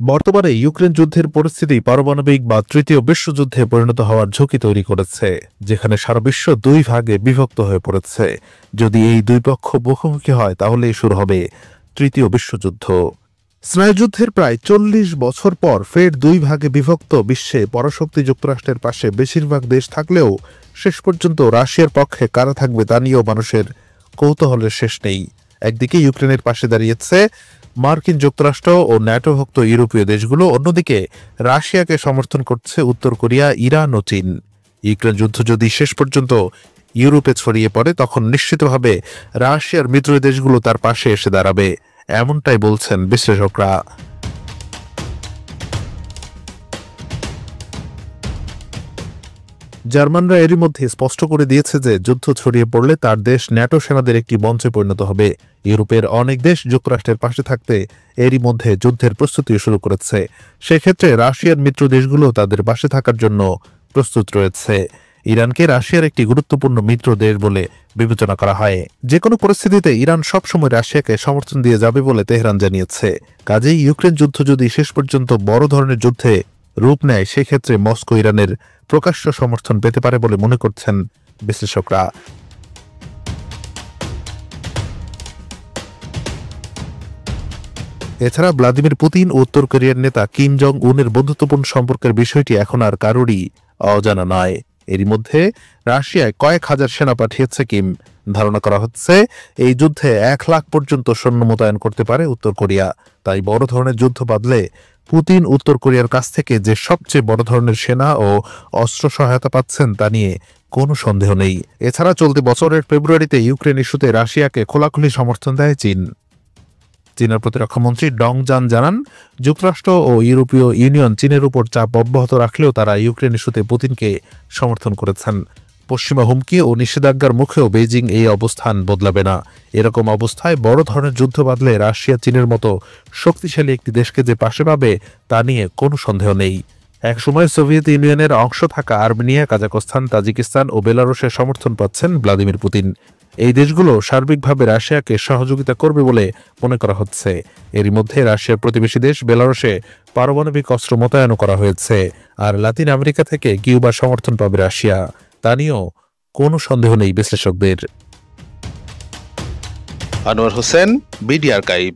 বর্তমানে ইউক্রেন যুদ্ধের পরিস্থিতি পারমাণবিক বা তৃতীয় বিশ্বযুদ্ধে পরিণত হওয়ার ঝুঁকি তৈরি করেছে, যেখানে সারা বিশ্ব দুই ভাগে বিভক্ত হয়ে পড়েছে। যদি এই দুই পক্ষ মুখোমুখি হয় তাহলেই শুরু হবে তৃতীয় বিশ্বযুদ্ধ। স্নায়ুযুদ্ধের প্রায় ৪০ বছর পর ফের দুই ভাগে বিভক্ত বিশ্বে পরাশক্তি যুক্তরাষ্ট্রের পাশে বেশিরভাগ দেশ থাকলেও শেষ পর্যন্ত রাশিয়ার পক্ষে কারা থাকবে তা নিয়েও মানুষের কৌতূহলের শেষ নেই। একদিকে ইউক্রেনের পাশে দাঁড়িয়েছে মার্কিন যুক্তরাষ্ট্র ও ন্যাটোভুক্ত ইউরোপীয় দেশগুলো, অন্যদিকে রাশিয়াকে সমর্থন করছে উত্তর কোরিয়া, ইরান ও চীন। ইউক্রেন যুদ্ধ যদি শেষ পর্যন্ত ইউরোপে ছড়িয়ে পড়ে তখন নিশ্চিতভাবে রাশিয়ার মিত্র দেশগুলো তার পাশে এসে দাঁড়াবে, এমনটাই বলছেন বিশ্লেষকরা। জার্মানরা এরই মধ্যে স্পষ্ট করে দিয়েছে যে যুদ্ধ ছড়িয়ে পড়লে তার দেশ ন্যাটো সেনাদের একটি মঞ্চে পরিণত হবে। ইউরোপের অনেক দেশ যুক্তরাষ্ট্রের পাশে থাকতে এরই মধ্যে যুদ্ধের প্রস্তুতি শুরু করেছে। সেক্ষেত্রে রাশিয়ার মিত্র দেশগুলো তাদের পাশে থাকার জন্য প্রস্তুত রয়েছে। ইরানকে রাশিয়ার একটি গুরুত্বপূর্ণ মিত্র দেশ বলে বিবেচনা করা হয়। যে কোনো পরিস্থিতিতে ইরান সবসময় রাশিয়াকে সমর্থন দিয়ে যাবে বলে তেহরান জানিয়েছে। কাজেই ইউক্রেন যুদ্ধ যদি শেষ পর্যন্ত বড় ধরনের যুদ্ধে রূপ নেয় সেক্ষেত্রে মস্কো ইরানের প্রকাশ্য সমর্থন পেতে পারে বলে মনে করছেন বিশ্লেষকরা। এছাড়া ভ্লাদিমির পুতিন ও উত্তর কোরিয়ার নেতা কিম জং উনের বন্ধুত্বপূর্ণ সম্পর্কের বিষয়টি এখন আর কারোরই অজানা নয়। এরই মধ্যে রাশিয়ায় কয়েক হাজার সেনা পাঠিয়েছে কিম। ধারণা করা হচ্ছে এই যুদ্ধে ১ লাখ পর্যন্ত সৈন্য মোতায়েন করতে পারে উত্তর কোরিয়া। তাই বড় ধরনের যুদ্ধ বাঁধলে পুতিন উত্তর কোরিয়ার কাছ থেকে যে সবচেয়ে বড় ধরনের সেনা ও অস্ত্র সহায়তা পাচ্ছেন তা নিয়ে কোনো সন্দেহ নেই। এছাড়া চলতি বছরের ফেব্রুয়ারিতে ইউক্রেন ইস্যুতে রাশিয়াকে খোলাখুলি সমর্থন দেয় চীন। চীনের প্রতিরক্ষামন্ত্রী ডং জান জানান, যুক্তরাষ্ট্র ও ইউরোপীয় ইউনিয়ন চীনের উপর চাপ অব্যাহত রাখলেও তারা ইউক্রেন ইস্যুতে পুতিনকে সমর্থন করেছেন। পশ্চিমা হুমকি ও নিষেধাজ্ঞার মুখেও বেইজিং এই অবস্থান বদলাবে না। এরকম অবস্থায় বড় ধরনের যুদ্ধ বাঁধলে রাশিয়া চীনের মতো শক্তিশালী একটি দেশকে যে পাশে পাবে তা নিয়ে কোনো সন্দেহ নেই। একসময় সোভিয়েত ইউনিয়নের অংশ থাকা আর্মেনিয়া, কাজাকস্তান, তাজিকিস্তান ও বেলারুশের সমর্থন পাচ্ছেন ভ্লাদিমির পুতিন। এই দেশগুলো সার্বিকভাবে রাশিয়াকে সহযোগিতা করবে বলে মনে করা হচ্ছে। এরই মধ্যে রাশিয়ার প্রতিবেশী দেশ বেলারুশে পারমাণবিক অস্ত্র মোতায়েনও করা হয়েছে। আর লাতিন আমেরিকা থেকে কিউবার সমর্থন পাবে রাশিয়া, তা নিয়েও কোনো সন্দেহ নেই বিশ্লেষকদের। Anwar Hossain, BD archive.